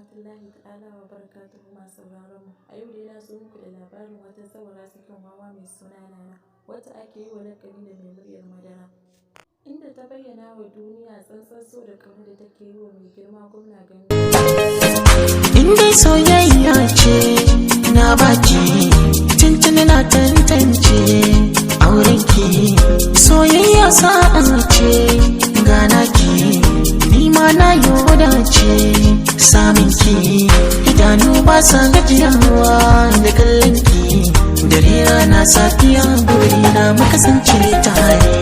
rahmatullahi ta'ala wa barakatuhu masu sauraron mu. A yau dai na zo muku da labarin wata zawara cikin wawa mai suna Nana, wacce ake yi wa lakabi da mai muryar madara. Inda ta bayyana wa duniya tsantsan so da ƙauna da take yi wa mai girma gwamna Ganduje. In dai soyayya ce na baki, tuntuni na tantance aurenki. Soyayya sa'a ce gana ki, ni ma na yi wadace samun ki. Idanu ba sa gajiyawa da kallon ki, dare rana safiya buri na mu kasance tare.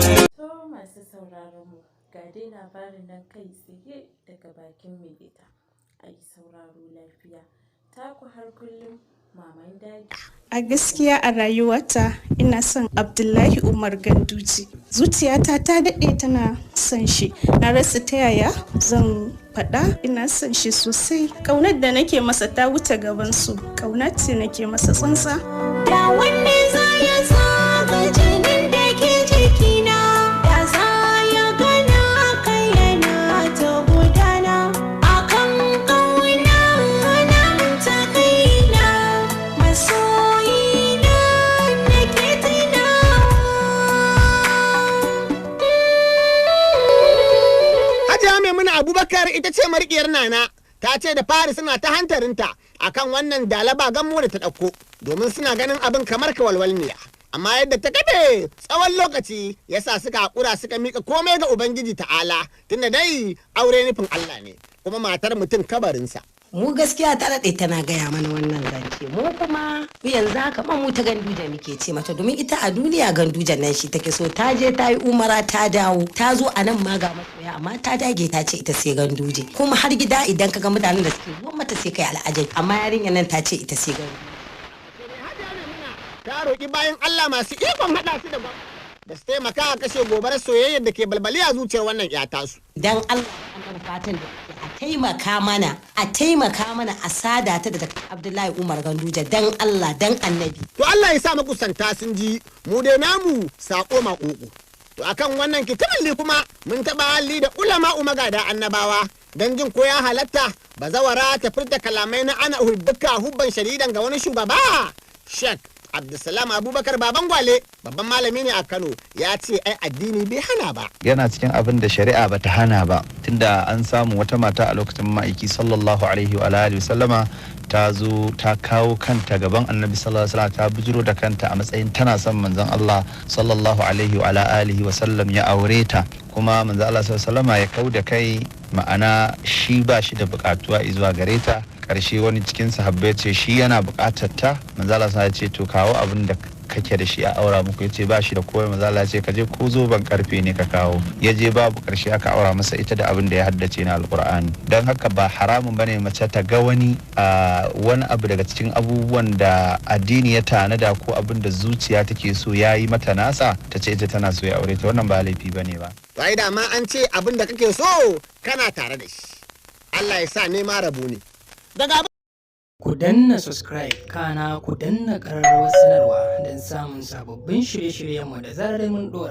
Masu sauraron mu, ga dai labarin nan kai tsaye daga bakin mai ita. Ai sauraro lafiya. Taku har kullum Maman Daji. A gaskiya a rayuwata ina son Abdullahi Umar Ganduje. Zuciyata ta daɗe tana son shi. Na rasa ta yaya zan faɗa, ina son shi sosai. Ƙaunar da nake masa ta wuce gaban su. Ƙauna ce nake masa tsantsa. Da wanne za ya zaga jinin da ke jikina, da za ya gana kai yana ta gudana. Akan ƙauna na ta kaina, masoyina nake tunawa. Hajiya Maimuna Abubakar ita ce marƙiyar Nana, ta ce da fari suna ta hantarinta akan wannan dalaba gammo da ta ɗauko, domin suna ganin abin kamar kawalwalniya. Amma yadda ta kafe tsawon lokaci ya sa suka haƙura suka miƙa komai ga Ubangiji ta'ala, tunda dai aure nufin Allah ne, kuma matar mutum kabarinsa. Mu gaskiya ta daɗe tana gaya mana wannan zance, mu kuma yanzu haka mu ta Ganduje muke ce mata, domin ita a duniya Gandujen nan shi take so. Ta je ta yi umara ta dawo, ta zo a nan ma ga masoya, amma ta dage ta ce ita sai Ganduje. Kuma har gida idan ka ga mutanen da suke zuwa mata sai kai al'ajabi, amma yarinyar nan ta ce ita sai Ganduje. Ta roƙi bayan Allah masu ikon haɗa su da su taimaka a kashe gobarar soyayyar da ke balbali a zuciyar wannan ƴata su. Dan Allah an fatan da a taimaka mana a sada ta da Abdullahi Umar Ganduje, dan Allah dan Annabi. To Allah ya sa makusanta sun ji, mu dai namu saƙo maƙoƙo. To akan wannan kitaballi kuma mun taɓa halli da ulama magada annabawa don jin ko ya halatta bazawara ta furta kalamai na ana hubbuka hubban shadidan ga wani shugaba. Sheikh Abdulsalam Abubakar Baban Gwale, babban malami ne a Kano, ya ce ai addini bai hana ba. Yana cikin abin da shari'a bata hana ba, tunda an samu wata mata a lokacin ma'aiki sallallahu alaihi wa alihi sallama ta zo ta kawo kanta gaban annabi sallallahu alaihi wasallam, ta bujiro da kanta a matsayin tana son manzon Allah sallallahu alaihi wa alihi wa sallam ya aure ta, kuma manzon Allah sallallahu alaihi ya kau da kai, ma'ana shi ba shi da bukatuwa zuwa gare ta. Karshe wani cikin sahabbai ce shi yana bukatar ta, manzon Allah ya ce to kawo abin da kake da shi a aura muku. Yace ba shi da komai. Manzo Allah ce ka je ko zoben karfe ne ka kawo. Ya je babu, karshe aka aura masa ita da abin da ya haddace na alqur'ani. Dan haka ba haramun bane mace ta ga wani abu daga cikin abubuwan da addini ya tanada ko abin da zuciya take so yayi mata nasa, ta ce ita tana so ya aure ta, wannan ba laifi bane ba. To ai da ma an ce abin da kake so kana tare da shi. Allah ya sa nema rabo ne. Daga Ku danna subscribe kana ku danna ƙararrawar sanarwa don samun sababbin shirye-shiryenmu da zarar mun ɗora.